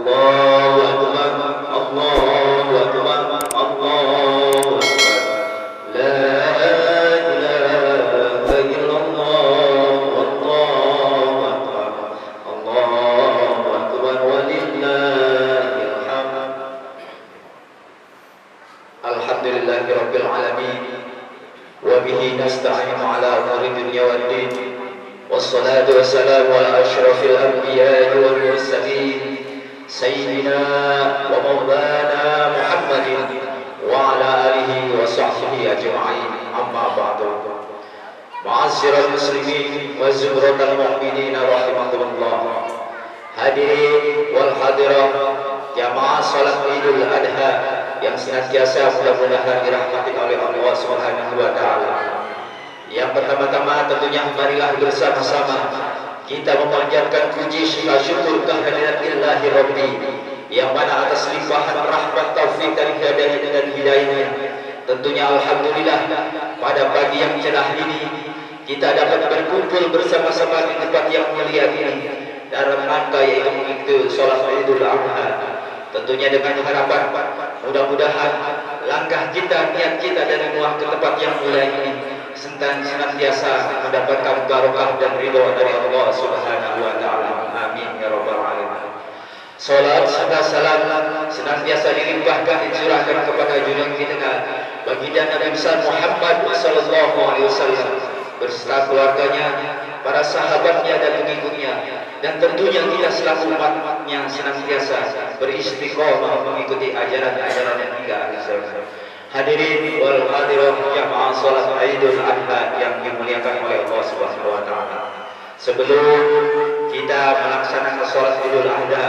Allahu Akbar, Allahu Akbar, Allahu Akbar. La ilaha illallah, Allahu Akbar, Allahu Akbar, walillahil hamd. Alhamdulillahi rabbil alamin. Wa bihi nasta'inu ala umuri dunya waddin. Wassalatu wassalamu ala asyrafil anbiya'i wal mursalin sayyidina wa maulana Muhammadin wa ala alihi wa sahbihi ajma'in. Amma ba'du. Ma'asyiral muslimin wa zumratal mu'minin rahimakumullah. Hadirin wal hadirat jamaah salat Idul Adha yang senantiasa mudah-mudahan dirahmati oleh Allah Subhanahu wa taala. Yang pertama-tama tentunya marilah bersama-sama kita memanjatkan puji serta syukur kehadirat Ilahi Rabbi yang mana atas limpahan rahmat taufik dan hidayahnya. Tentunya alhamdulillah pada pagi yang cerah ini kita dapat berkumpul bersama-sama di tempat yang mulia ini dalam rangka yaitu mengikuti salat Idul Adha. Tentunya dengan harapan mudah-mudahan langkah kita, niat kita dari rumah ke tempat yang mulia ini senantiasa mendapatkan barokah dan ridho dari Allah Subhanahu wa taala. Amin ya rabbal alamin. Salat serta salam senantiasa dilimpahkan dicurahkan kepada junjungan kita baginda Nabi besar Muhammad sallallahu alaihi wasallam beserta keluarganya, para sahabatnya dan pengikutnya, dan tentunya kita selaku umatnya senantiasa beristiqomah mengikuti ajaran-ajaran yang hingga akhir zaman. Hadirin wal hadirat jamaah salat Idul Adha yang dimuliakan oleh Allah Subhanahu wa taala. Sebelum kita melaksanakan salat Idul Adha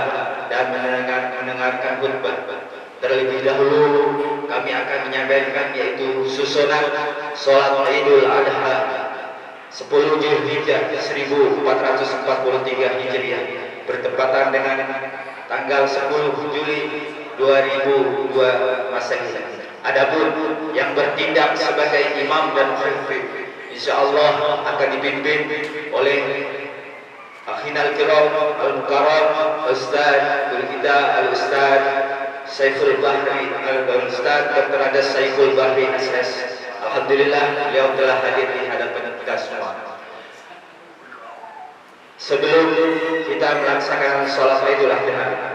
dan mendengarkan khutbah, terlebih dahulu kami akan menyampaikan yaitu susunan salat Idul Adha 10 Zulhijjah 1443 Hijriah bertepatan dengan tanggal 10 Juli 2002 Masehi. Adapun yang bertindak sebagai imam dan khatib insyaallah akan dipimpin oleh akhinal kiram al-mukarram Ustaz guru kita al-Ustaz Saiful Bahri al-Ustaz Dr. Adas Saiful Bahri SS. Alhamdulillah beliau telah hadir di hadapan kita semua. Sebelum kita melaksanakan salat Idul Adha,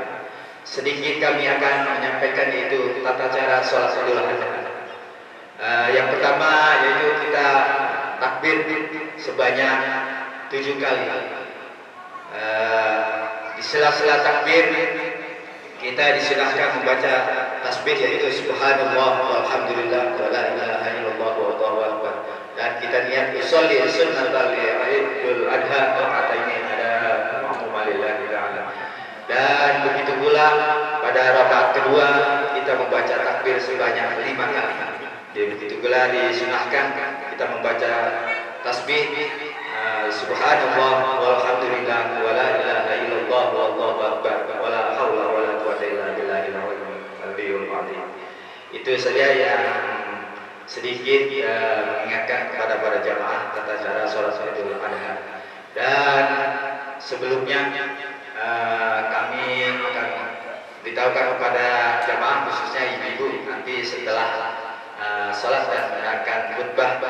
sedikit kami akan menyampaikan yaitu tata cara salat Idul Adha. Yang pertama yaitu kita takbir sebanyak 7 kali. Di sela-sela takbir kita disilahkan membaca tasbih yaitu subhanallah walhamdulillah wa la ilaha illallah wallahu akbar. Dan kita niat usolli sunnatal Idul Adha rakaataini ada ma'mumalillah ta'ala. Dan begitu pula pada rakaat kedua kita membaca takbir sebanyak 5 kali. Jadi begitu pula disunahkan kita membaca tasbih subhanallah walhamdulillah wa la ilaha illallah wallahu akbar wa la haula wa la quwwata illa billahil aliyyil azim. Itu saja yang sedikit mengingatkan kepada para jamaah tata cara salat Idul Adha. Dan sebelumnya kami akan beritahukan kepada jamaah khususnya ibu-ibu nanti setelah salat dan mendengarkan khutbah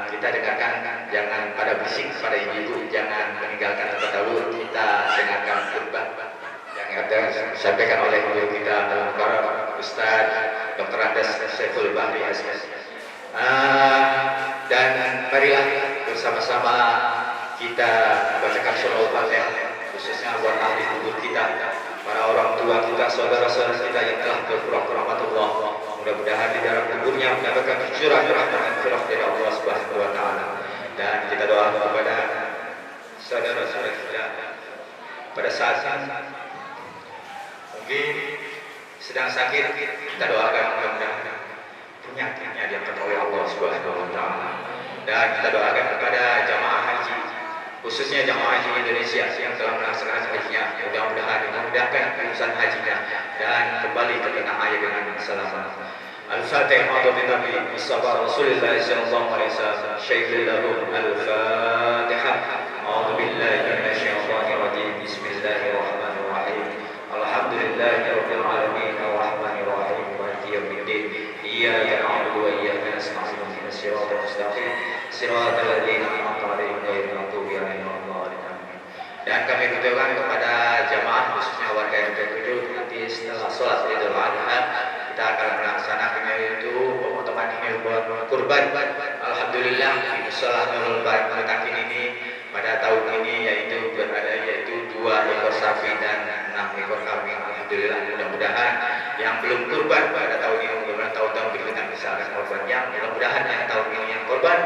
kita dengarkan, jangan pada bising pada ibu-ibu, jangan meninggalkan tempat dahulu, kita dengarkan khutbah yang ada disampaikan oleh guru kita al-mukarram Ustaz Dr. Adas Saiful Bahri SS. Dan marilah bersama-sama kita bacakan surah Al-Fatihah khususnya buat ahli kubur kita, para orang tua kita, saudara-saudara kita yang telah berkurang rahmatullah. Mudah-mudahan di dalam kuburnya mendapatkan curah rahmat dan firman dari Allah Subhanahu wa taala. Dan kita doakan kepada saudara-saudara kita pada saat mungkin sedang sakit, kita doakan mudah-mudahan penyakitnya diangkat oleh Allah Subhanahu wa taala. Dan kita doakan kepada jamaah haji, khususnya jamaah haji Indonesia yang telah melaksanakan hajinya, mudah-mudahan dimudahkan urusan hajinya dan kembali ke tanah air dengan selamat. Al-Fatihah bi Nabi Mustafa Rasulullah sallallahu alaihi wasallam. Syaikhul Al-Fatihah. A'udzu billahi minasyaitonir rajim. Bismillahirrahmanirrahim. Siratal ladzina an'amta 'alaihim ghairil maghdubi 'alaihim waladdallin. Dan kami berdoakan kepada jamaah khususnya warga RT 7 nanti setelah sholat Idul Adha kita akan melaksanakan yaitu pemotongan hewan kurban. Alhamdulillah di Musola Nurul Mutakin ini pada tahun ini yaitu 2 ekor sapi dan 6 ekor kambing. Alhamdulillah, mudah-mudahan yang belum kurban pada tahun ini, mudah-mudahan tahun-tahun berikutnya bisa ada korban. Yang mudah-mudahan yang tahun ini yang korban,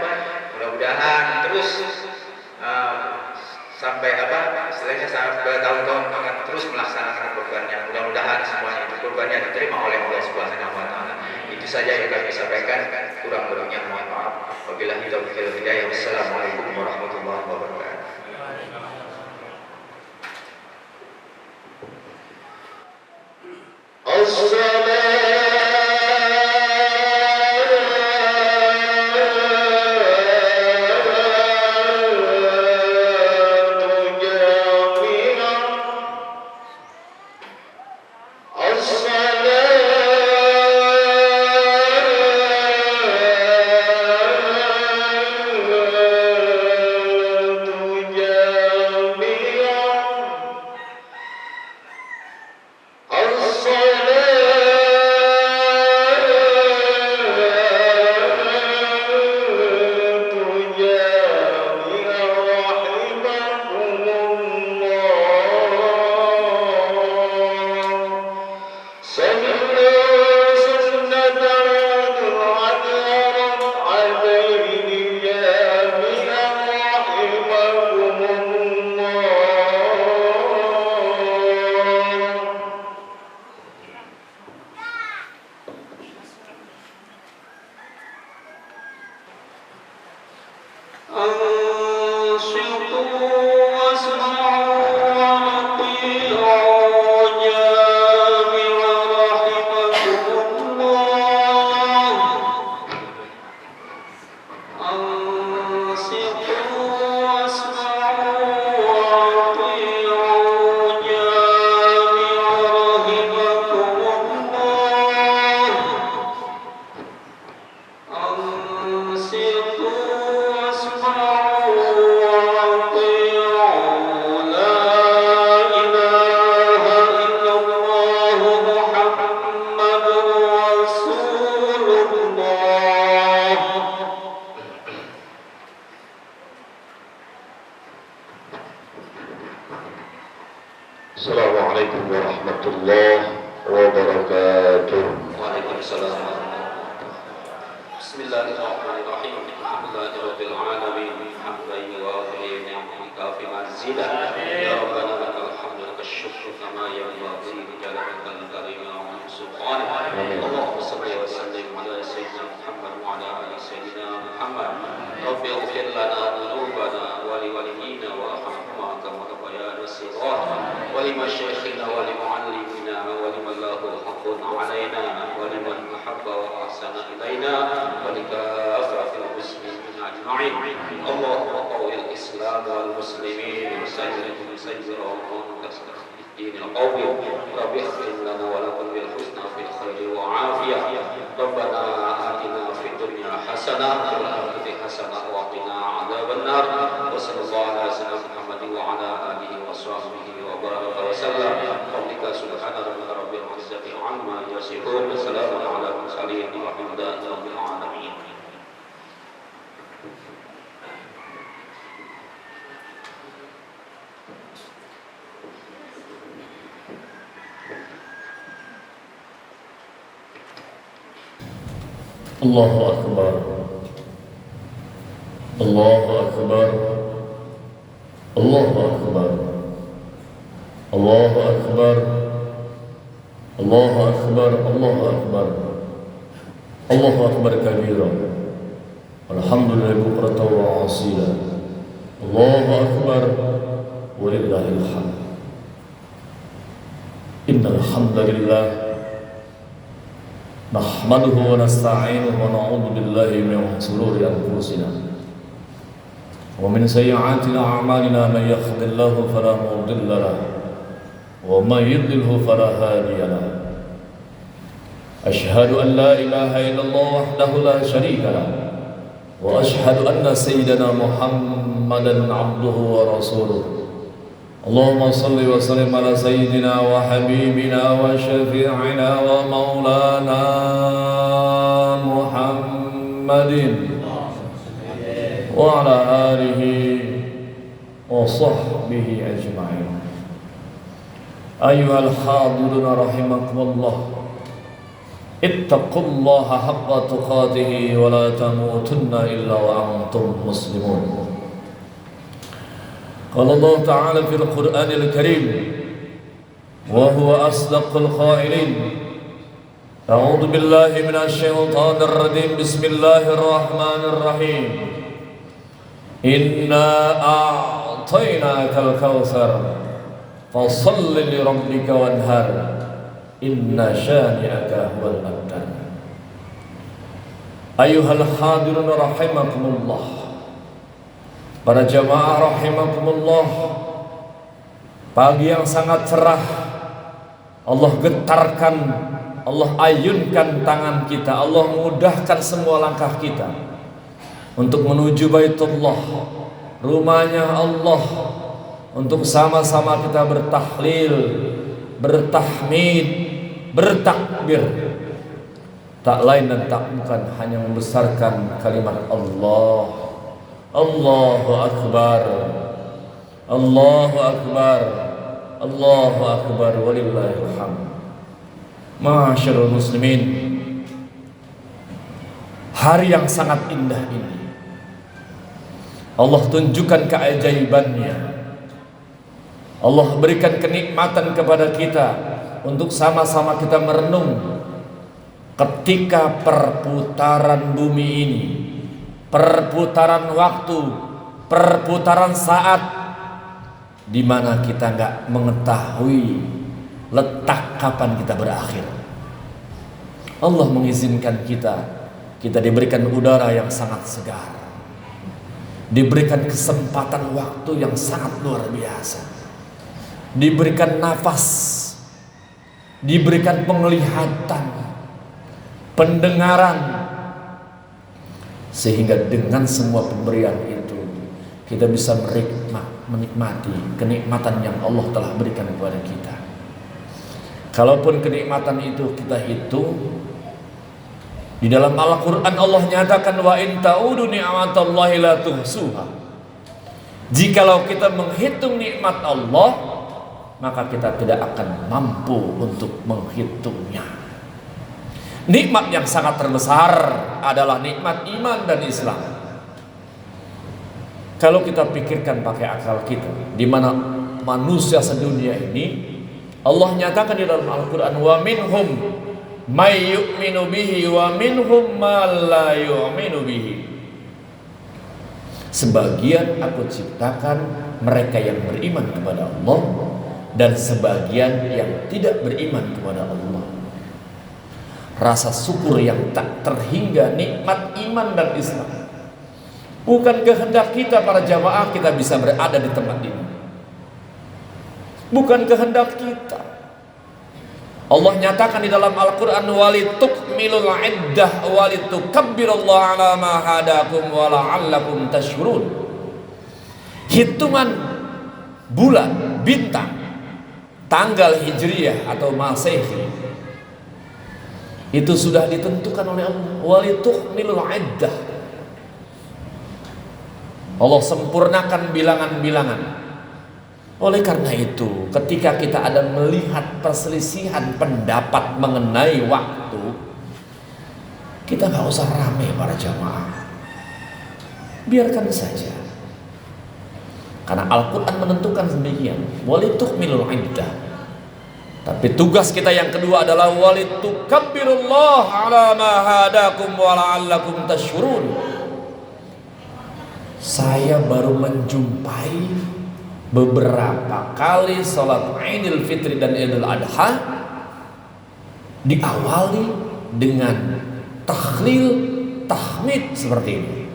mudah-mudahan terus sampai istilahnya sampai tahun-tahun akan terus melaksanakan kurbannya. Mudah-mudahan semuanya itu kurbannya diterima oleh Allah Subhanahu wa taala. Itu saja yang kami sampaikan, kurang lebihnya mohon maaf. Wabillahi taufiq wal hidayah. Wassalamualaikum warahmatullahi wabarakatuh. Assalamualaikum warahmatullahi wabarakatuh. Waalaikumsalam. Bismillahirrahmanirrahim. Alhamdulillahirabbil alamin. Hamdan yuwafi ni'maka fi mazidah. Ya Rabbana lakal hamdu lakal syukru kama yanbaghi li jalalikal karim wa subhanak. Allahumma shalli wa sallim ala sayyidina Muhammad wa ala ali sayyidina Muhammad. Rabbi ighfir lana dhunubana wa li walidina wa arhamhuma kama rabbayana shighara. ولمشايخنا ولمعلمنا ولمن له حق علينا ولمن أحب وأحسن إلينا ولكافة المسلمين أجمعين. اللهم قوي الإسلام والمسلمين وسيرهم الدين القوي. رب اغفر لنا ولكم بالحسنى في الخير وعافية. ربنا آتنا في الدنيا حسنة وفي الآخرة حسنة وقنا عذاب النار. وصلى الله على سيدنا محمد وعلى آله وصحبه وبارك وسلم. ربك سبحان ربك رب العزة عما يصفون وسلام على المرسلين والحمد لله رب العالمين. Allahu Akbar. Allahu Akbar. Allahu Akbar. Allahu Akbar. Allahu Akbar. Allahu Akbar. Allahu Akbar kabira. Alhamdulillah bukratan wa asila. Allahu Akbar. Walillahil hamd. Innal hamdalillah nahmaduhu wa nasta'inuhu wa na'udzu billahi min shururi anfusina wa min sayyi'ati a'malina man yahdihillahu fala mudilla lahu wa man yudlilhu fala hadiya lahu. Ashhadu an la ilaha illallah wahdahu la sharika lahu وأشهد أن سيدنا محمدا عبده ورسوله اللهم صل وسلم على سيدنا وحبيبنا وشفيعنا ومولانا محمد وعلى آله وصحبه أجمعين. أيها الحاضرون رحمكم الله، اتقوا الله حق تقاته ولا تموتن إلا وأنتم مسلمون. قال الله تعالى في القرآن الكريم وهو أصدق القائلين: أعوذ بالله من الشيطان الرجيم، بسم الله الرحمن الرحيم، إنا أعطيناك الكوثر فصل لربك وانهر إن شانئك هو الأبتر. أيها الحاضرون رحمكم الله، para jamaah rahimakumullah, pagi yang sangat cerah, Allah getarkan, Allah ayunkan tangan kita, Allah mudahkan semua langkah kita untuk menuju Baitullah, rumahnya Allah, untuk sama-sama kita bertahlil, bertahmid, bertakbir. Tak lain dan tak bukan hanya membesarkan kalimat Allah. Allahu Akbar, Allahu Akbar, Allahu Akbar, walillahil hamd. Ma'asyiral muslimin, hari yang sangat indah ini Allah tunjukkan keajaibannya. Allah berikan kenikmatan kepada kita untuk sama-sama kita merenung ketika perputaran bumi ini, perputaran waktu, perputaran saat, di mana kita nggak mengetahui letak kapan kita berakhir. Allah mengizinkan kita diberikan udara yang sangat segar, diberikan kesempatan waktu yang sangat luar biasa, diberikan nafas, diberikan penglihatan, pendengaran, sehingga dengan semua pemberian itu kita bisa menikmati kenikmatan yang Allah telah berikan kepada kita. Kalaupun kenikmatan itu kita hitung, di dalam Al-Quran Allah nyatakan, wa in ta'udu ni'matallahi la tuhsuha. Jikalau kita menghitung nikmat Allah, maka kita tidak akan mampu untuk menghitungnya. Nikmat yang sangat terbesar adalah nikmat iman dan Islam. Kalau kita pikirkan pakai akal kita, di mana manusia sedunia ini, Allah nyatakan di dalam Al-Quran, wa minhum may yu'minu bihi wa minhum ma la yu'minu bihi. Sebagian aku ciptakan mereka yang beriman kepada Allah, dan sebagian yang tidak beriman kepada Allah. Rasa syukur yang tak terhingga nikmat iman dan Islam. Bukan kehendak kita para jamaah kita bisa berada di tempat ini. Bukan kehendak kita. Allah nyatakan di dalam Al-Quran, walitukmilul iddah walitukabbirullaha ala ma hadakum wa la'allakum tashkurun. Hitungan bulan, bintang, tanggal Hijriyah atau Masehi itu sudah ditentukan oleh Allah. Walitukmilul iddah. Allah sempurnakan bilangan-bilangan. Oleh karena itu, ketika kita ada melihat perselisihan pendapat mengenai waktu, kita nggak usah ramai para jamaah. Biarkan saja. Karena Al-Quran menentukan demikian. Walitukmilul iddah. Tapi tugas kita yang kedua adalah walitukabbirullaha ala ma hadakum wa la'allakum tashkurun. Saya baru menjumpai beberapa kali sholat Idul Fitri dan Idul Adha diawali dengan tahlil, tahmid seperti ini.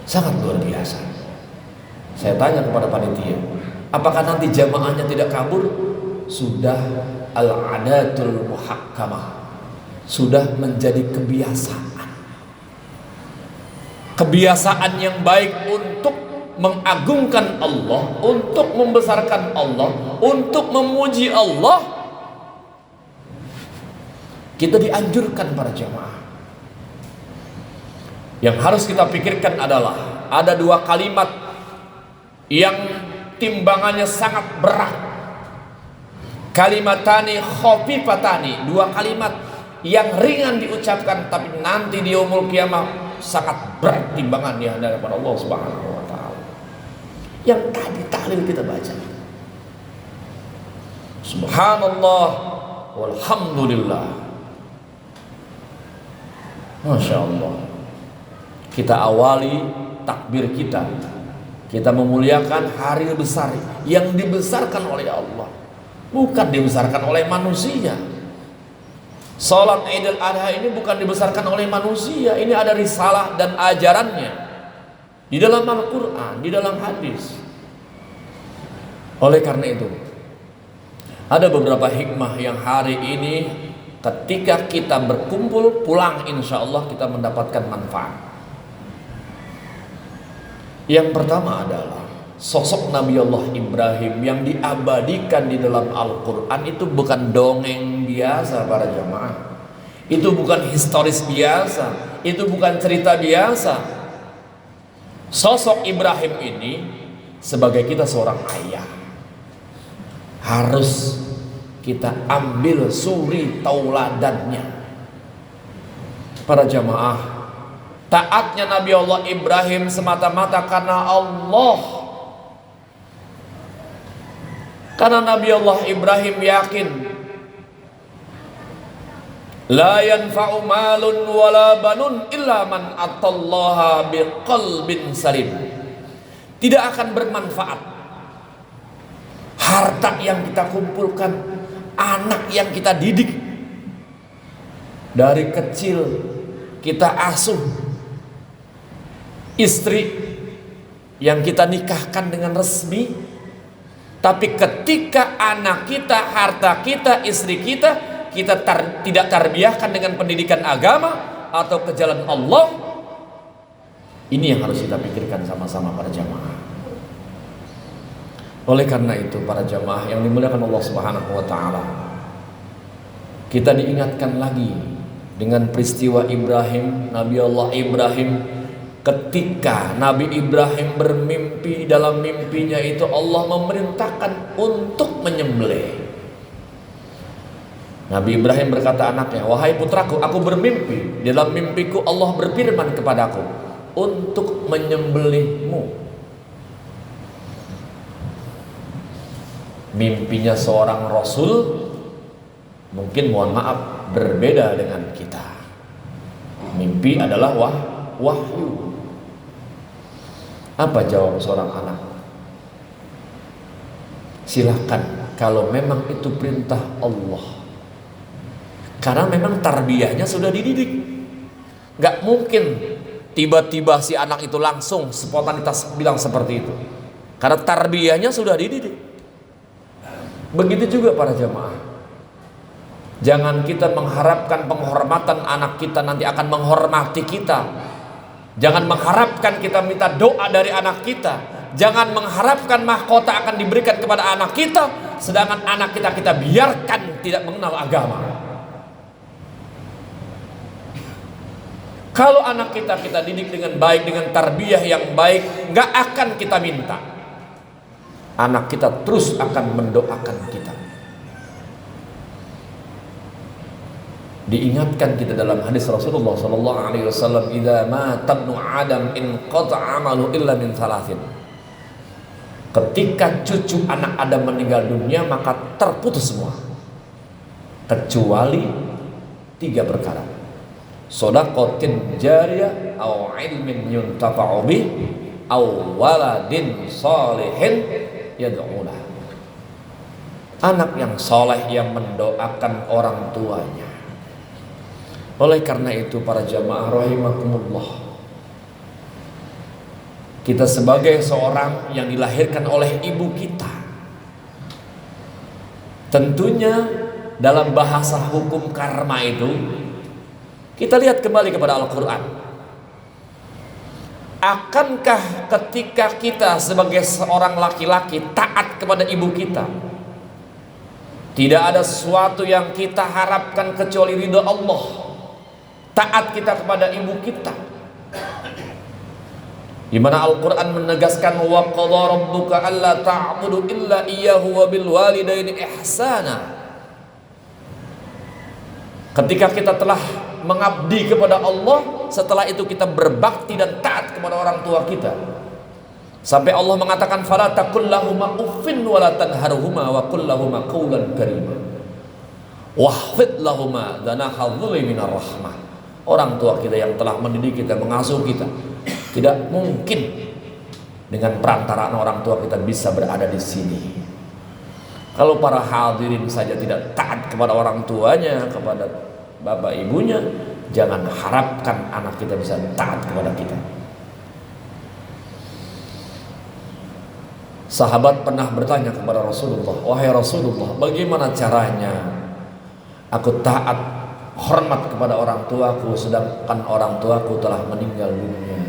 Sangat luar biasa. Saya tanya kepada panitia, apakah nanti jamaahnya tidak kabur? Sudah al-adatul muhakkamah, sudah menjadi kebiasaan. kebiasaan yang baik untuk mengagungkan Allah, untuk membesarkan Allah, untuk memuji Allah, kita dianjurkan para jamaah. Yang harus kita pikirkan adalah ada dua kalimat yang timbangannya sangat berat. Kalimatani khafifatani, dua kalimat yang ringan diucapkan tapi nanti di yaumul qiyamah sangat berat timbangannya di hadapan Allah Subhanahu wa taala. Yang tadi tahlil kita baca. Subhanallah walhamdulillah. Masya Allah. Kita awali takbir kita. Kita memuliakan hari besar yang dibesarkan oleh Allah, bukan dibesarkan oleh manusia. Salat Idul Adha ini bukan dibesarkan oleh manusia. Ini ada risalah dan ajarannya di dalam Al-Quran, di dalam hadis. Oleh karena itu, ada beberapa hikmah yang hari ini ketika kita berkumpul pulang, insya Allah kita mendapatkan manfaat. Yang pertama adalah sosok Nabi Allah Ibrahim yang diabadikan di dalam Al-Quran itu bukan dongeng biasa para jamaah. Itu bukan historis biasa, itu bukan cerita biasa. Sosok Ibrahim ini sebagai kita seorang ayah, harus kita ambil suri tauladannya. Para jamaah, taatnya Nabi Allah Ibrahim semata-mata karena Allah. Karena Nabi Allah Ibrahim yakin la yanfa'u malun wala banun illa man atallaha biqalbin salim. Tidak akan bermanfaat harta yang kita kumpulkan, anak yang kita didik dari kecil, kita asuh, istri yang kita nikahkan dengan resmi, tapi ketika anak kita, harta kita, istri kita tidak tarbiyahkan dengan pendidikan agama atau ke jalan Allah, ini yang harus kita pikirkan sama-sama para jamaah. Oleh karena itu para jamaah yang dimuliakan Allah Subhanahu wa taala, kita diingatkan lagi dengan peristiwa Ibrahim, Nabi Allah Ibrahim. Ketika Nabi Ibrahim bermimpi, dalam mimpinya itu Allah memerintahkan untuk menyembelih. Nabi Ibrahim berkata anaknya, wahai putraku, aku bermimpi. Dalam mimpiku Allah berfirman kepadaku untuk menyembelihmu. Mimpinya seorang Rasul mungkin, mohon maaf, berbeda dengan kita. Mimpi adalah wahyu. Apa jawab seorang anak? Silahkan kalau memang itu perintah Allah. Karena memang tarbiyahnya sudah dididik. Gak mungkin tiba-tiba si anak itu langsung spontanitas bilang seperti itu. Karena tarbiyahnya sudah dididik. Begitu juga para jamaah. Jangan kita mengharapkan penghormatan anak kita nanti akan menghormati kita. Jangan mengharapkan kita minta doa dari anak kita. Jangan mengharapkan mahkota akan diberikan kepada anak kita, sedangkan anak kita biarkan tidak mengenal agama. Kalau anak kita didik dengan baik, dengan tarbiyah yang baik, gak akan kita minta. Anak kita terus akan mendoakan kita. Diingatkan kita dalam hadis Rasulullah SAW, "Idza mata ibnu Adam in qata'a 'amalu illa min thalathin." Ketika cucu anak Adam meninggal dunia, maka terputus semua kecuali 3 perkara: shadaqatin jariyah, au ilmin yuntafa'u bih, au waladin shalihin yad'u lah. Anak yang soleh yang mendoakan orang tuanya. Oleh karena itu para jamaah rahimakumullah, kita sebagai seorang yang dilahirkan oleh ibu kita, tentunya dalam bahasa hukum karma itu, kita lihat kembali kepada Al-Quran. akankah ketika kita sebagai seorang laki-laki taat kepada ibu kita, tidak ada sesuatu yang kita harapkan kecuali ridha Allah, taat kita kepada ibu kita, di mana Al-Quran menegaskan wa qadha rabbuka alla ta'budu illa iyyahu wa bil walidaini ihsana. Ketika kita telah mengabdi kepada Allah, setelah itu kita berbakti dan taat kepada orang tua kita, sampai Allah mengatakan fala taqul lahuma uffin wa la tanharhuma wa qul lahuma qawlan karima wahfid lahuma danaha dhulli minar rahmah. Orang tua kita yang telah mendidik kita, mengasuh kita, tidak mungkin dengan perantaraan orang tua kita bisa berada di sini. Kalau para hadirin saja tidak taat kepada orang tuanya, kepada bapak ibunya, jangan harapkan anak kita bisa taat kepada kita. Sahabat pernah bertanya kepada Rasulullah, wahai Rasulullah, bagaimana caranya aku taat, hormat kepada orang tuaku sedangkan orang tuaku telah meninggal dunia?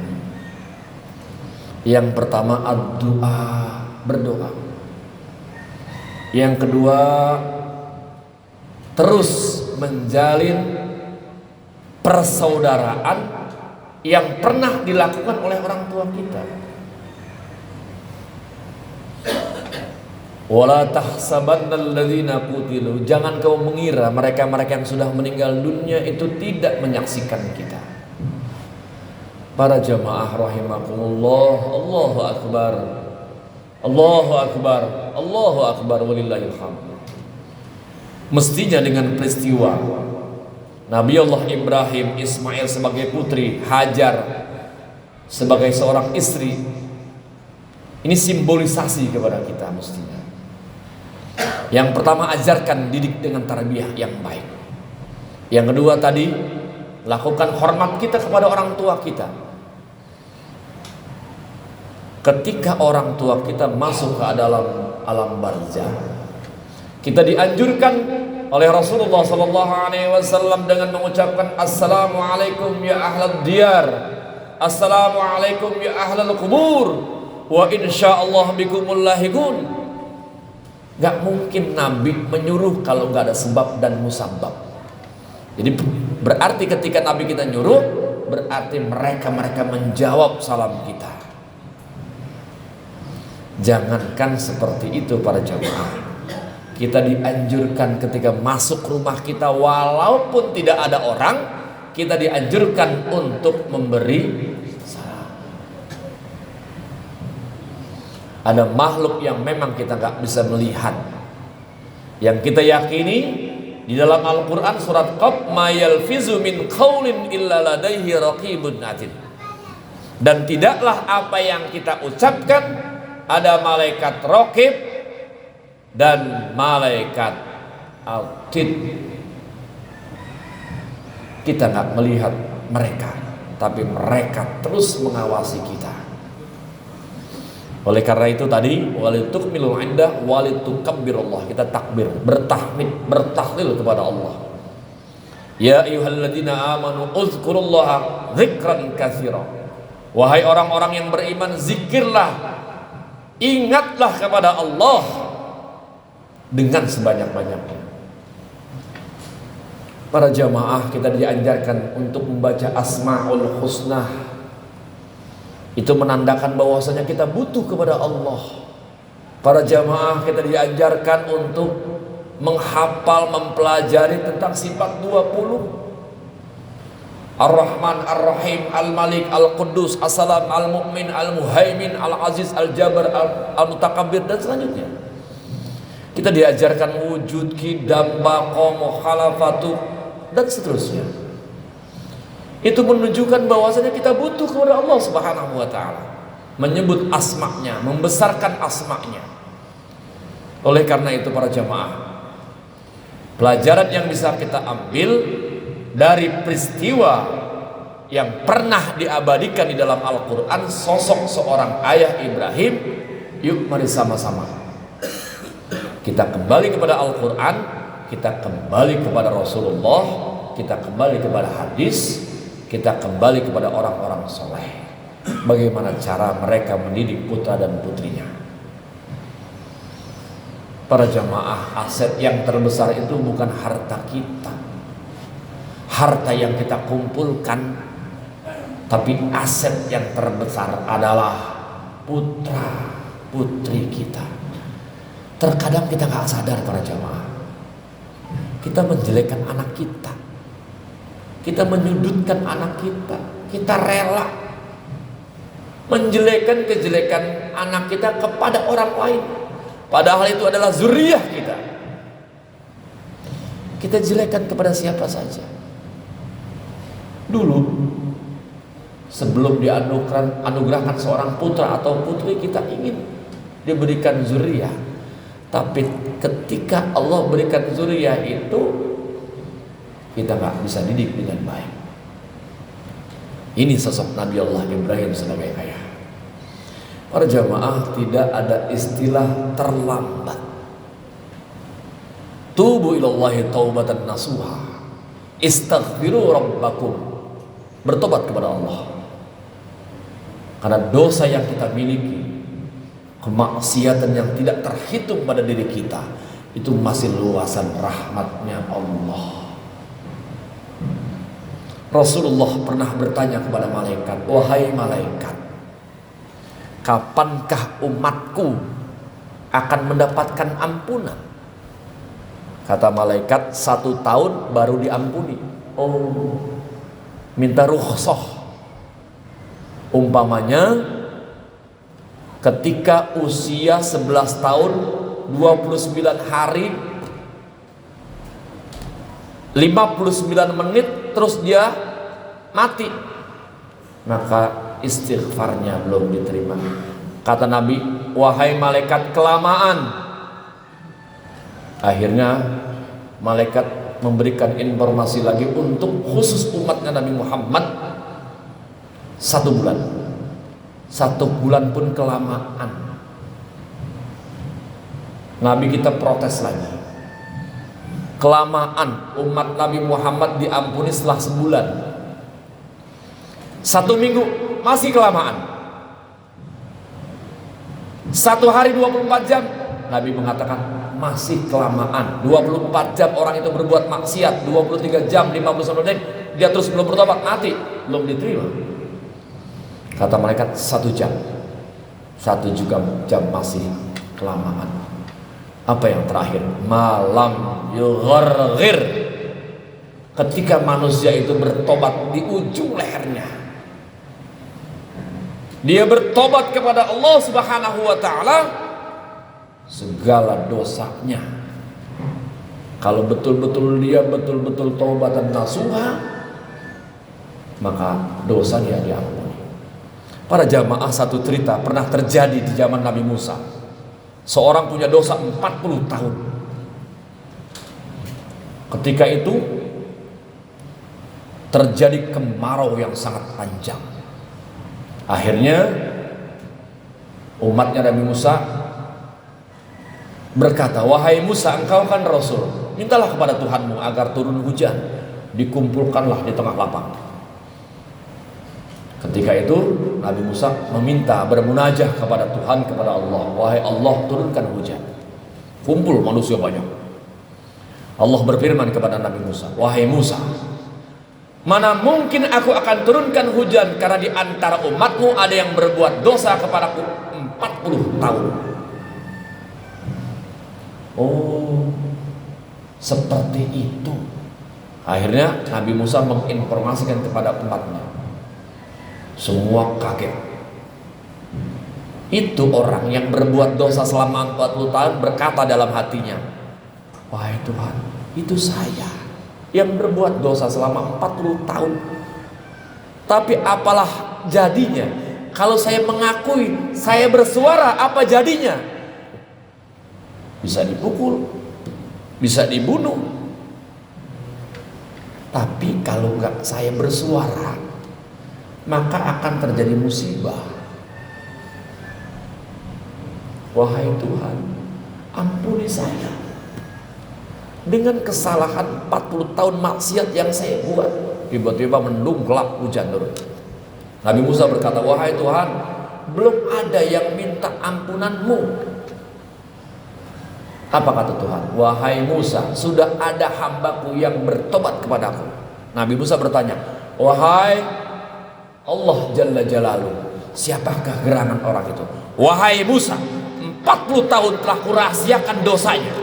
Yang pertama ad-du'a, berdoa. Yang kedua, terus menjalin persaudaraan yang pernah dilakukan oleh orang tua kita. Wala tahsabannal ladzina qutilu, jangan kau mengira mereka-mereka yang sudah meninggal dunia itu tidak menyaksikan kita. Para jamaah rahimakumullah, Allahu akbar, Allahu akbar, Allahu akbar, walillahil hamd. Mestinya dengan peristiwa Nabi Allah Ibrahim, Ismail sebagai putri, Hajar sebagai seorang istri, ini simbolisasi kepada kita mestinya. Yang pertama, ajarkan, didik dengan tarbiyah yang baik. Yang kedua tadi, lakukan hormat kita kepada orang tua kita. Ketika orang tua kita masuk ke dalam alam barzah, kita dianjurkan oleh Rasulullah SAW dengan mengucapkan assalamualaikum ya ahlad diyar, assalamualaikum ya ahlal kubur, wa insyaallah bikumul lahiqun. Gak mungkin Nabi menyuruh kalau gak ada sebab dan musabab. Jadi berarti ketika Nabi kita nyuruh, berarti mereka menjawab salam kita. Jangankan seperti itu para jamaah, kita dianjurkan ketika masuk rumah kita, walaupun tidak ada orang, kita dianjurkan untuk memberi salam. Ada makhluk yang memang kita gak bisa melihat, yang kita yakini di dalam Al-Quran surat Qaf, ma yalfizu min qaulin illa ladaihi raqibun atid. Dan tidaklah apa yang kita ucapkan, ada malaikat raqib dan malaikat atid. Kita nggak melihat mereka, tapi mereka terus mengawasi kita. Oleh karena itu tadi, walitukmilul iddah walitukabbirullah, kita takbir, bertahmid, bertahlil kepada Allah. Ya ayyuhalladzina amanu uzkurullaha dzikran katsira. Wahai orang-orang yang beriman, zikirlah, ingatlah kepada Allah dengan sebanyak-banyaknya. Para jamaah, kita diajarkan untuk membaca Asmaul Husna. Itu menandakan bahwasanya kita butuh kepada Allah. Para jamaah, kita diajarkan untuk menghafal, mempelajari tentang sifat 20. Ar-Rahman, Ar-Rahim, Al-Malik, Al-Quddus, As-Salam, Al-Mu'min, Al-Muhaimin, Al-Aziz, Al-Jabar, Al-Mutakabbir, dan selanjutnya. Kita diajarkan wujud, qidam, baqa, mukhalafatu, dan seterusnya. Itu menunjukkan bahwasanya kita butuh kepada Allah Subhanahu wa ta'ala, menyebut asma'nya, membesarkan asma'nya. Oleh karena itu para jamaah, pelajaran yang bisa kita ambil dari peristiwa yang pernah diabadikan di dalam Al-Quran, sosok seorang ayah Ibrahim, yuk mari sama-sama kita kembali kepada Al-Quran, kita kembali kepada Rasulullah, kita kembali kepada hadis, kita kembali kepada orang-orang soleh. bagaimana cara mereka mendidik putra dan putrinya. Para jamaah, aset yang terbesar itu bukan harta kita, harta yang kita kumpulkan, tapi aset yang terbesar adalah putra putri kita. Terkadang kita gak sadar para jamaah, kita menjelekkan anak kita, kita menyudutkan anak kita, kita rela menjelekkan kejelekan anak kita kepada orang lain, padahal itu adalah zuriyah kita. Kita jelekkan kepada siapa saja. Dulu sebelum dianugerahkan seorang putra atau putri, kita ingin diberikan zuriyah. Tapi ketika Allah berikan zuriyah itu, kita gak bisa didik dengan baik. Ini sosok Nabi Allah Ibrahim sebagai ayah. Para jamaah, tidak ada istilah terlambat. Tubu ilallahi taubatan nasuha, istaghfiru rabbakum, bertobat kepada Allah. Karena dosa yang kita miliki, kemaksiatan yang tidak terhitung pada diri kita, itu masih luasan rahmatnya Allah. Rasulullah pernah bertanya kepada malaikat, wahai malaikat, kapankah umatku akan mendapatkan ampunan? Kata malaikat, 1 tahun baru diampuni. Oh, minta rukhsah. Umpamanya ketika usia 11 tahun 29 hari 59 menit terus dia mati, maka istighfarnya belum diterima. Kata Nabi, wahai malaikat kelamaan. Akhirnya malaikat memberikan informasi lagi untuk khusus umatnya Nabi Muhammad, 1 bulan. 1 bulan pun kelamaan. Nabi kita protes lagi, kelamaan umat Nabi Muhammad diampuni setelah sebulan. 1 minggu masih kelamaan. 1 hari 24 jam Nabi mengatakan masih kelamaan. 24 jam orang itu berbuat maksiat, 23 jam 59 menit dia terus belum bertobat, mati, belum diterima. Kata malaikat 1 jam, 1 juga jam masih kelamaan. Apa yang terakhir? Malam yugharghir, ketika manusia itu bertobat di ujung lehernya, dia bertobat kepada Allah Subhanahu wa ta'ala, segala dosanya, kalau betul-betul dia betul-betul taubatan nasuha, maka dosanya diampuni. Para jamaah, satu cerita pernah terjadi di zaman Nabi Musa. Seorang punya dosa 40 tahun. Ketika itu terjadi kemarau yang sangat panjang. Akhirnya umatnya Nabi Musa berkata, wahai Musa, engkau kan Rasul, mintalah kepada Tuhanmu agar turun hujan. Dikumpulkanlah di tengah lapang. Ketika itu Nabi Musa meminta, bermunajah kepada Tuhan, kepada Allah, wahai Allah, turunkan hujan. Kumpul manusia banyak. Allah berfirman kepada Nabi Musa, wahai Musa, mana mungkin aku akan turunkan hujan, karena di antara umatmu ada yang berbuat dosa kepadaku 40 tahun. Oh, seperti itu. Akhirnya Nabi Musa menginformasikan kepada umatnya. Semua kaget. Itu orang yang berbuat dosa selama 40 tahun berkata dalam hatinya, wahai Tuhan, itu saya yang berbuat dosa selama 40 tahun. Tapi apalah jadinya kalau saya mengakui, saya bersuara, apa jadinya? Bisa dipukul, bisa dibunuh. Tapi kalau enggak saya bersuara, maka akan terjadi musibah. Wahai Tuhan, ampuni saya dengan kesalahan 40 tahun maksiat yang saya buat. Tiba-tiba mendung, gelap, hujan turun. Nabi Musa berkata, wahai Tuhan, belum ada yang minta ampunanmu. Apa kata Tuhan? Wahai Musa, sudah ada hambaku yang bertobat kepadaku. Nabi Musa bertanya, wahai Allah Jalla Jalaluhu, siapakah gerangan orang itu? Wahai Musa, 40 tahun telah kurahasiakan dosanya,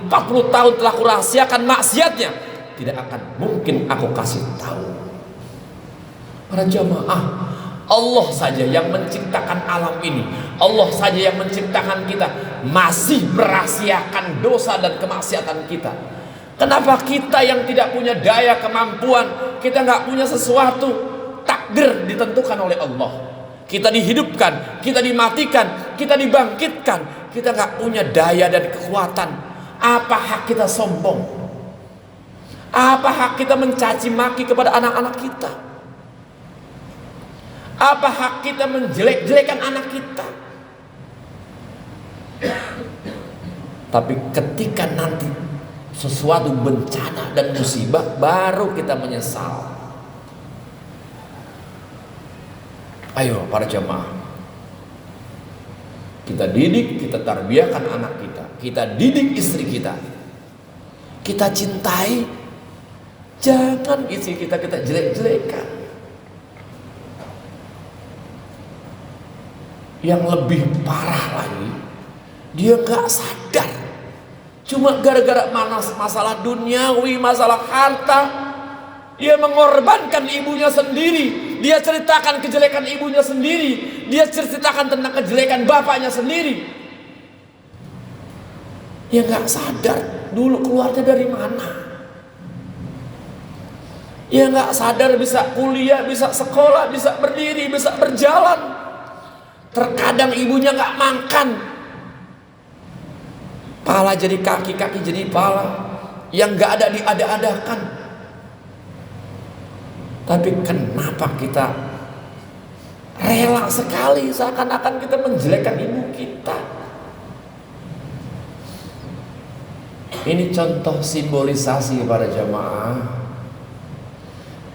40 tahun telah kurahasiakan maksiatnya, tidak akan mungkin aku kasih tahu. Para jamaah, Allah saja yang menciptakan alam ini, Allah saja yang menciptakan kita, masih merahasiakan dosa dan kemaksiatan kita. Kenapa kita yang tidak punya daya kemampuan, kita nggak punya sesuatu, takdir ditentukan oleh Allah. Kita dihidupkan, kita dimatikan, kita dibangkitkan, kita nggak punya daya dan kekuatan. Apa hak kita sombong? Apa hak kita mencaci maki kepada anak-anak kita? Apa hak kita menjelek-jelekan anak kita? Tapi ketika nanti sesuatu bencana dan musibah, baru kita menyesal. Ayo para jamaah, kita didik, kita tarbiyahkan anak kita, kita didik istri kita, kita cintai. Jangan istri kita jelek-jelekan. Yang lebih parah lagi, dia gak sadar, cuma gara-gara masalah duniawi, masalah harta, dia mengorbankan ibunya sendiri. Dia ceritakan kejelekan ibunya sendiri, dia ceritakan tentang kejelekan bapaknya sendiri. Dia gak sadar dulu keluarnya dari mana. Dia gak sadar bisa kuliah, bisa sekolah, bisa berdiri, bisa berjalan. Terkadang ibunya gak makan, pala jadi kaki, kaki jadi pala, yang gak ada diada-adakan. Tapi kenapa kita rela sekali, seakan-akan kita menjelekkan ibu kita? Ini contoh simbolisasi para jamaah.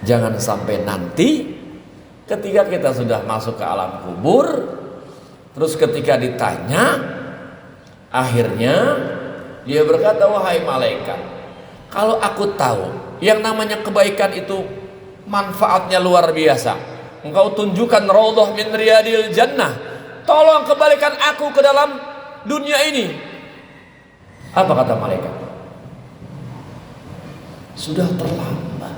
Jangan sampai nanti ketika kita sudah masuk ke alam kubur, terus ketika ditanya, akhirnya dia berkata, wahai malaikat, kalau aku tahu yang namanya kebaikan itu manfaatnya luar biasa, engkau tunjukkan raudhah min riyadil jannah, tolong kembalikan aku ke dalam dunia ini. Apa kata malaikat? Sudah terlambat.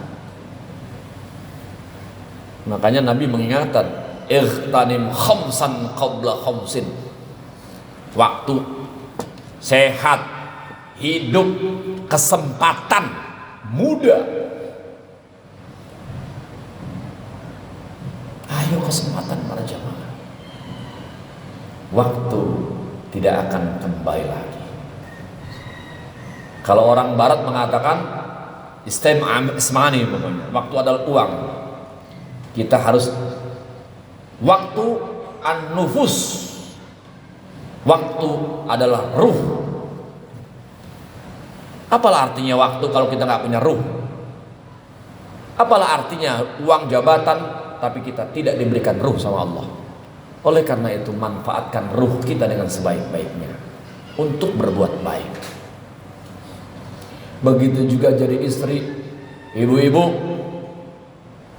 Makanya Nabi mengingatkan, ightanim khamsan qabla khamsin. Waktu, sehat, hidup, kesempatan, muda. Ayo kesempatan para jamaah. Waktu tidak akan kembali lagi. Kalau orang barat mengatakan istimani, waktu adalah uang. Kita harus waktu an-nufus. Waktu adalah ruh. Apalah artinya waktu kalau kita nggak punya ruh? Apalah artinya uang jabatan tapi kita tidak diberikan ruh sama Allah? Oleh karena itu manfaatkan ruh kita dengan sebaik-baiknya untuk berbuat baik. Begitu juga jadi istri, ibu-ibu.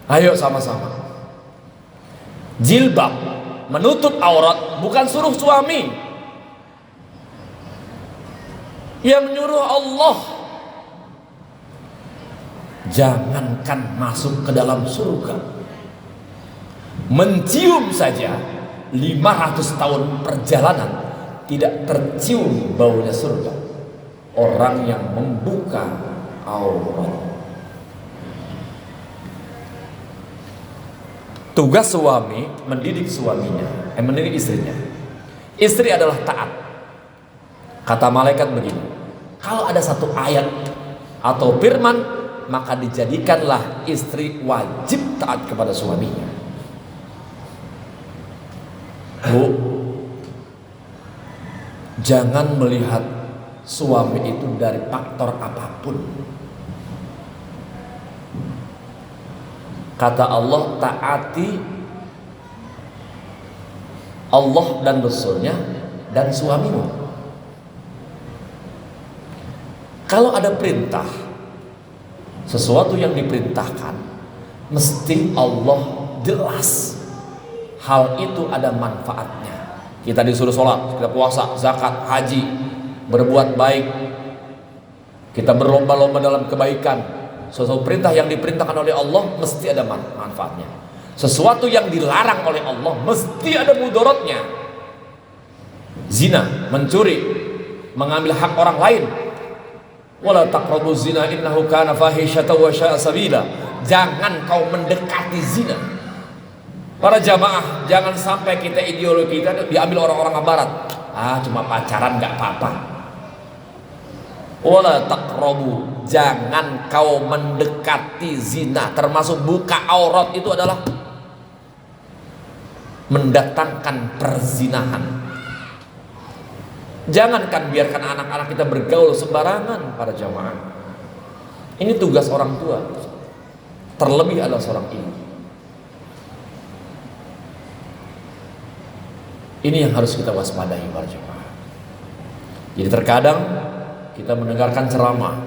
Ayo sama-sama. Jilbab, menutup aurat, bukan suruh suami. Yang nyuruh Allah. Jangankan masuk ke dalam surga, mencium saja 500 tahun perjalanan tidak tercium baunya surga. Orang yang membuka aurat. Tugas suami mendidik suaminya, mendidik istrinya. Istri adalah taat. Kata malaikat begini, kalau ada satu ayat atau firman, maka dijadikanlah istri wajib taat kepada suaminya. Bu, jangan melihat suami itu dari faktor apapun. Kata Allah, taati Allah dan Rasulnya dan suamimu. Kalau ada perintah, sesuatu yang diperintahkan, mesti Allah jelas hal itu ada manfaatnya. Kita disuruh sholat, kita puasa, zakat, haji, berbuat baik, kita berlomba-lomba dalam kebaikan. Sesuatu perintah yang diperintahkan oleh Allah mesti ada manfaatnya. Sesuatu yang dilarang oleh Allah mesti ada mudaratnya. Zina, mencuri, mengambil hak orang lain. Wala taqrabuz zina innahu kana fahisyatan wa sya'a sabila. Jangan kau mendekati zina. Para jamaah, jangan sampai kita ideologi kita diambil orang-orang barat. Cuma pacaran nggak apa-apa. Wala taqrabu, jangan kau mendekati zina. Termasuk buka aurat itu adalah mendatangkan perzinahan. Jangankan biarkan anak-anak kita bergaul sembarangan, para jamaah. Ini tugas orang tua. Terlebih adalah seorang ibu. Ini yang harus kita waspadai, para jamaah. Jadi terkadang kita mendengarkan ceramah,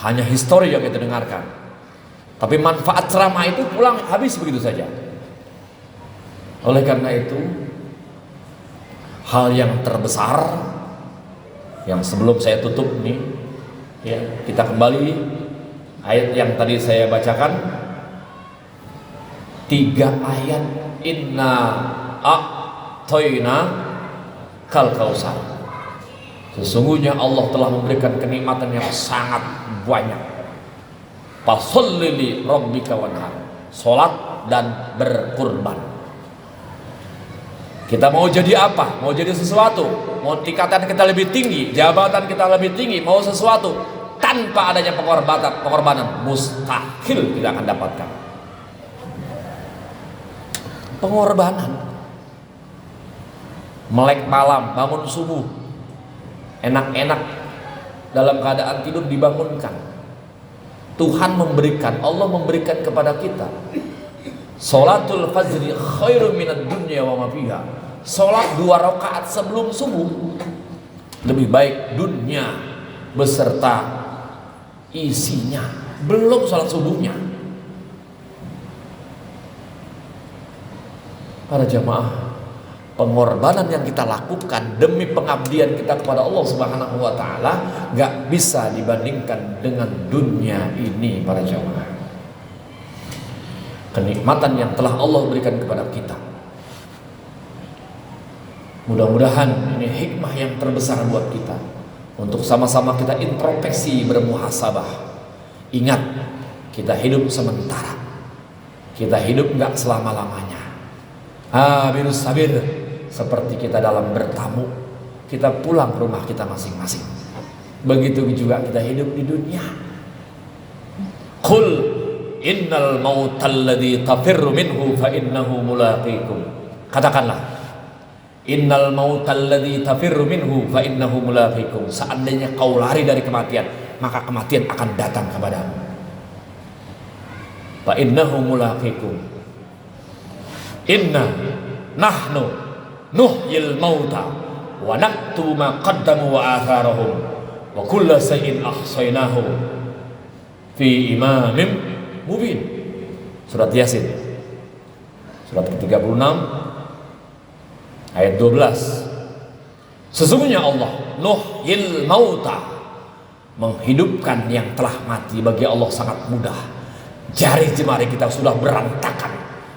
hanya histori yang kita dengarkan, tapi manfaat ceramah itu pulang habis begitu saja. Oleh karena itu, hal yang terbesar yang sebelum saya tutup nih, ya, kita kembali ayat yang tadi saya bacakan, 3 ayat, inna a'toina kal kausar. Sesungguhnya Allah telah memberikan kenikmatan yang sangat banyak. Fasholli li rabbika wanhar, salat dan berkurban. Kita mau jadi apa? Mau jadi sesuatu, mau tingkatan kita lebih tinggi, jabatan kita lebih tinggi, mau sesuatu, tanpa adanya pengorbanan mustahil kita akan dapatkan. Pengorbanan. Melek malam, bangun subuh, enak-enak dalam keadaan tidur dibangunkan. Tuhan memberikan, Allah memberikan kepada kita. Sholatul fajri khairum minad dunya wa ma fiha. Sholat 2 rakaat sebelum subuh lebih baik dunia beserta isinya. Belum sholat subuhnya. Para jamaah, pengorbanan yang kita lakukan demi pengabdian kita kepada Allah Subhanahu wa taala gak bisa dibandingkan dengan dunia ini, para jamaah. Kenikmatan yang telah Allah berikan kepada kita, mudah-mudahan ini hikmah yang terbesar buat kita untuk sama-sama kita introspeksi, bermuhasabah. Ingat, kita hidup sementara, kita hidup gak selama-lamanya. Birus sabir, seperti kita dalam bertamu, kita pulang ke rumah kita masing-masing. Begitu juga kita hidup di dunia. Qul innal mautal ladzi tafirru minhu fa innahu mulaqikum. Katakanlah, innal mautal ladzi tafirru minhu fa innahu mulaqikum. Seandainya kau lari dari kematian, maka kematian akan datang kepadamu. Fa innahu mulaqikum. Inna nahnu nuhyil mauta wa naktubu ma qaddamu wa atharahum wa kullu shay'in ahsaynahu fi imamin mubin. Surat Yasin, surat ke-36 ayat 12. Sesungguhnya Allah nuhyil mauta, menghidupkan yang telah mati. Bagi Allah sangat mudah. Jari jemari kita sudah berantakan,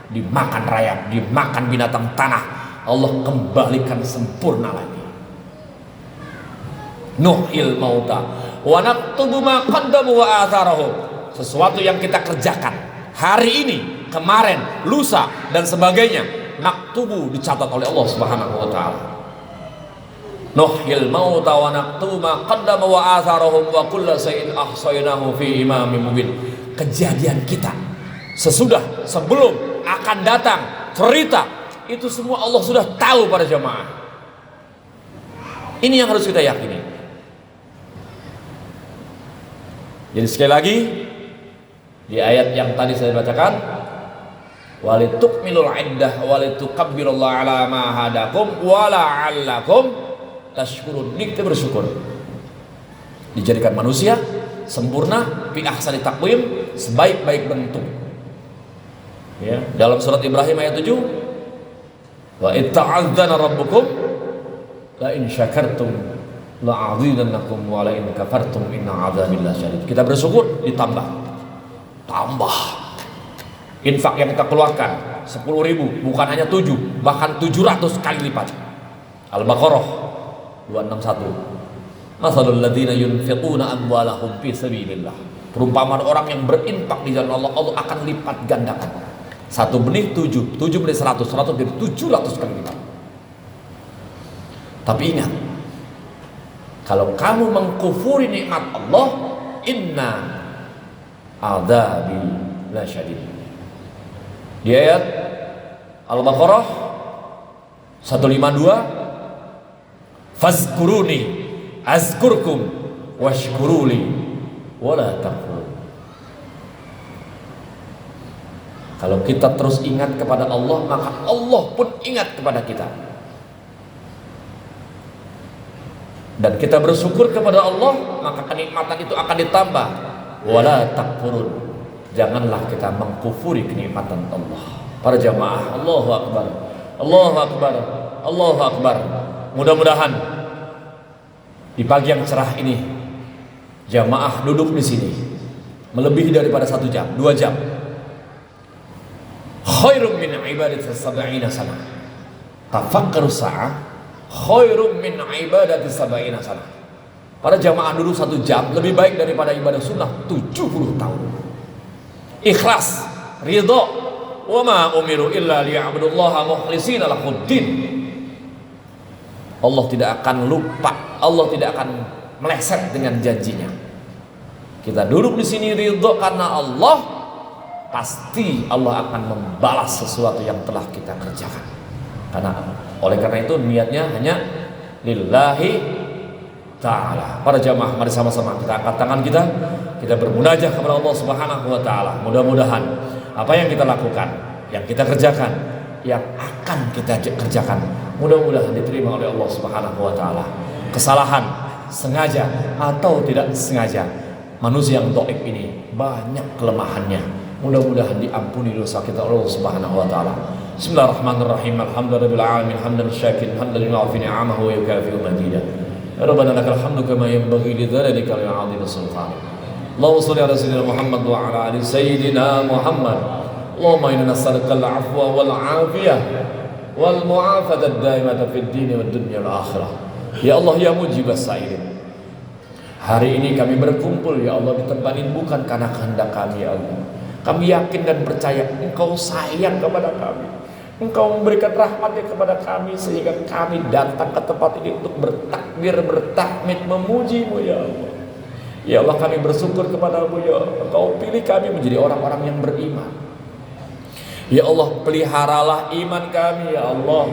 dimakan rayap, dimakan binatang tanah, Allah kembalikan sempurna lagi. Nuhyil mauta wa naktubu ma qaddamu wa atharahum. Sesuatu yang kita kerjakan hari ini, kemarin, lusa dan sebagainya, naktubu, dicatat oleh Allah Subhanahu wa taala. Nuhyil mauta wa naktubu ma qaddamu wa atharahum wa kullu shay'in ahsaynahu fi imamin mubin. Kejadian kita sesudah, sebelum, akan datang, cerita, itu semua Allah sudah tahu, para jemaah. Ini yang harus kita yakini. Jadi sekali lagi, di ayat yang tadi saya bacakan, walitukmilul iddah walitukabbirullaha ala ma hadakum wala'allakum tashkurun. Ini kita bersyukur dijadikan manusia sempurna fi ahsani taqwim, sebaik-baik bentuk. Ya, dalam surat Ibrahim ayat 7, wa itta'adzana rabbukum la in syakartum la'azidannakum wa la in kafartum inna 'adzabillahi syadid. Kita bersyukur ditambah. Tambah. Infak yang kita keluarkan 10.000, bukan hanya 7, bahkan 700 kali lipat. Al-Baqarah 261. Masalul ladzina yunfiquna amwalahum fi sabilillah. Perumpamaan orang yang berinfak di jalan Allah, Allah akan lipat gandakan. Satu benih 7 benih 100 jadi 700 kali lipat. Tapi ingat, kalau kamu mengkufuri nikmat Allah, inna adzabi lasyadid. Di ayat Al-Baqarah 152, fazkuruni azkurkum washkuruli wala takfurun. Kalau kita terus ingat kepada Allah, maka Allah pun ingat kepada kita. Dan kita bersyukur kepada Allah, maka kenikmatan itu akan ditambah. Wala takfurun. Janganlah kita mengkufuri kenikmatan Allah. Para jamaah, Allahu Akbar, Allahu Akbar, Allahu Akbar. Mudah-mudahan di pagi yang cerah ini jamaah duduk di sini melebihi daripada 1 jam, 2 jam. Khairum min ibadati sab'ina sana. Tafakkaru sa'ah khairum min ibadati sab'ina sana. Para jamaah duduk 1 jam lebih baik daripada ibadah sunnah 70 tahun. Ikhlas, ridha. Wa ma umiru illa liya'budullaha mukhlishina lahuddin. Allah tidak akan lupa, Allah tidak akan meleset dengan janjinya. Kita duduk di sini ridho karena Allah, pasti Allah akan membalas sesuatu yang telah kita kerjakan. Oleh karena itu niatnya hanya lillahi ta'ala. Para jamaah, mari sama-sama kita angkat tangan kita bermunajah kepada Allah Subhanahu wa taala. Mudah-mudahan apa yang kita lakukan, yang kita kerjakan, yang akan kita kerjakan, mudah-mudahan diterima oleh Allah Subhanahu wa taala. Kesalahan sengaja atau tidak sengaja, manusia yang dhaif ini banyak kelemahannya. Mudah-mudahan diampuni dosa kita oleh Allah Subhanahu wa taala. Bismillahirrahmanirrahim. Alhamdulillahirabbil alamin, hamdan syakirin, hamdan liman fi ni'amahu wa yukafi'u mazidah. Ya Rabbana lakal hamdu kama yanbaghi li dzalika wal 'azimi sultanik. Allahumma shalli ala sayyidina Muhammad wa ala ali sayyidina Muhammad. Allahumma inna nas'aluka al-'afwa wal 'afiyah wal mu'afadah daimata fid dini wad dunya wal akhirah. Ya Allah ya mujibas sa'irin, hari ini kami berkumpul ya Allah di tempat ini bukan karena kehendak kami ya Allah. Kami yakin dan percaya Engkau sayang kepada kami, Engkau memberikan rahmatnya kepada kami, sehingga kami datang ke tempat ini untuk bertakbir, bertahmid, memuji-Mu ya Allah. Ya Allah, kami bersyukur kepada-Mu ya Allah. Engkau pilih kami menjadi orang-orang yang beriman. Ya Allah, peliharalah iman kami ya Allah.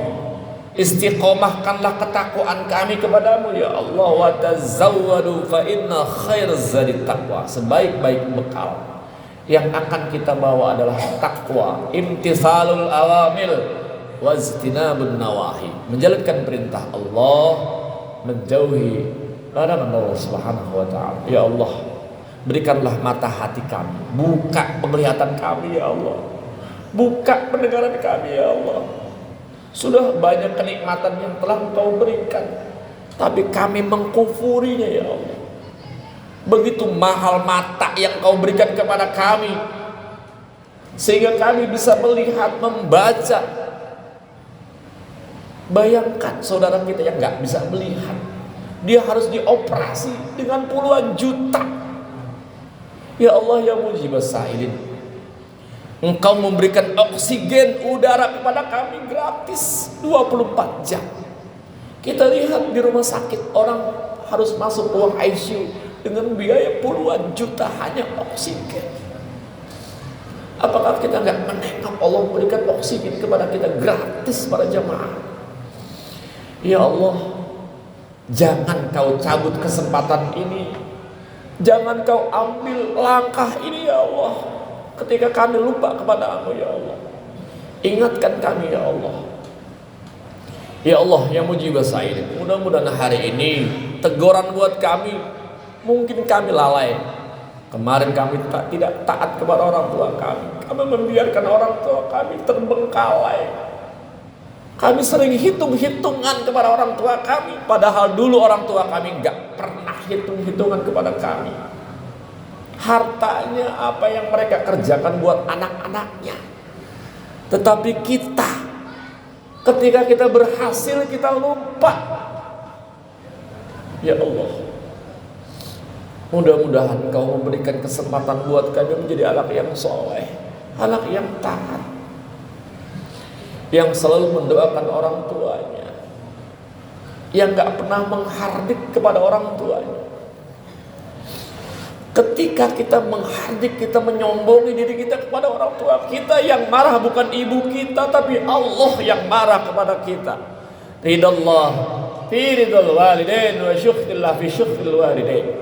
Istiqomahkanlah ketakwaan kami kepada-Mu ya Allah. Wa tazawwadu fa inna khairaz zadi taqwa. Sebaik-baik bekal yang akan kita bawa adalah takwa, imtithalul awamil wajtinabun nawahi, menjalankan perintah Allah, menjauhi larangan Allah Subhanahu wa taala. Ya Allah, berikanlah mata hati kami, buka penglihatan kami ya Allah, buka pendengaran kami ya Allah. Sudah banyak kenikmatan yang telah Engkau berikan, tapi kami mengkufurinya ya Allah. Begitu mahal mata yang Kau berikan kepada kami, sehingga kami bisa melihat, membaca. Bayangkan saudara kita yang gak bisa melihat, dia harus dioperasi dengan puluhan juta. Ya Allah ya mujibas sa'ilin, Engkau memberikan oksigen udara kepada kami gratis 24 jam. Kita lihat di rumah sakit orang harus masuk ruang ICU dengan biaya puluhan juta hanya oksigen. Apakah kita nggak menengok Allah memberikan oksigen kepada kita gratis para jamaah? Ya Allah, jangan Kau cabut kesempatan ini, jangan Kau ambil langkah ini ya Allah, ketika kami lupa kepada-Mu ya Allah. Ingatkan kami ya Allah. Ya Allah yang mujibah sa'il, mudah-mudahan hari ini teguran buat kami, mungkin kami lalai. Kemarin kami tidak taat kepada orang tua kami. Kami membiarkan orang tua kami terbengkalai. Kami sering hitung-hitungan kepada orang tua kami, padahal dulu orang tua kami nggak pernah hitung-hitungan kepada kami. Hartanya apa yang mereka kerjakan buat anak-anaknya. Tetapi kita, ketika kita berhasil, kita lupa. Ya Allah, mudah-mudahan Kau memberikan kesempatan buat kami menjadi anak yang soleh, anak yang taat, yang selalu mendoakan orang tuanya, yang gak pernah menghardik kepada orang tuanya. Ketika kita menghardik, kita menyombongi diri kita kepada orang tua kita, yang marah bukan ibu kita, tapi Allah yang marah kepada kita. Ridallah fi ridal walidain wa syukhrillah fi syukhril walidain.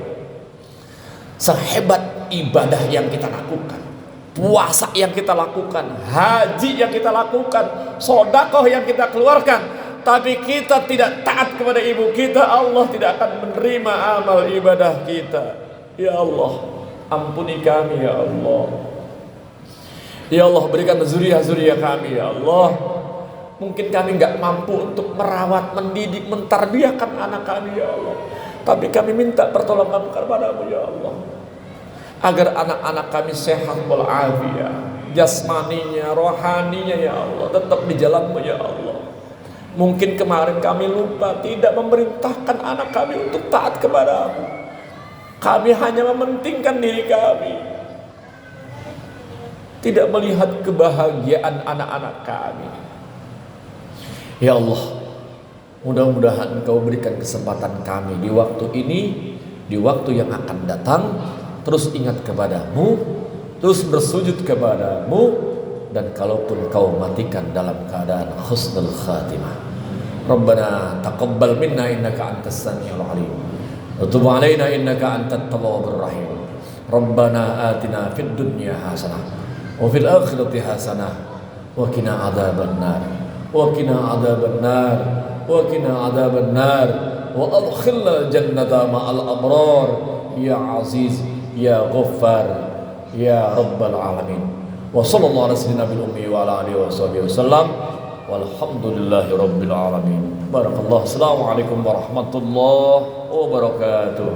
Sehebat ibadah yang kita lakukan, puasa yang kita lakukan, haji yang kita lakukan, sedekah yang kita keluarkan, tapi kita tidak taat kepada ibu kita, Allah tidak akan menerima amal ibadah kita. Ya Allah, ampuni kami ya Allah. Ya Allah, berikan zuriat-zuriat kami ya Allah. Mungkin kami nggak mampu untuk merawat, mendidik, mentarbiahkan anak kami ya Allah, tapi kami minta pertolongan kepadamu ya Allah, agar anak-anak kami sehat walafiat, jasmaninya, rohaninya ya Allah, tetap di jalanmu ya Allah. Mungkin kemarin kami lupa tidak memerintahkan anak kami untuk taat kepadamu. Kami hanya mementingkan diri kami, tidak melihat kebahagiaan anak-anak kami. Ya Allah, mudah-mudahan Engkau berikan kesempatan kami di waktu ini, di waktu yang akan datang, terus ingat kepadamu, terus bersujud kepadamu, dan kalaupun Kau matikan dalam keadaan husnul khatimah. Rabbana taqabbal minna innaka antas samiul alim. وتب علينا إنك أنت التواب الرحيم. ربنا آتنا في الدنيا حسنة وفي الآخرة حسنة وقنا عذاب النار وقنا عذاب النار وقنا عذاب النار وأدخلنا الجنة مع الأبرار يا عزيز يا غفار يا رب العالمين. وصلى الله على سيدنا النبي وعلى آله وصحبه وسلم walhamdulillahi rabbil alamin. Barakallah. Assalamualaikum warahmatullahi wabarakatuh.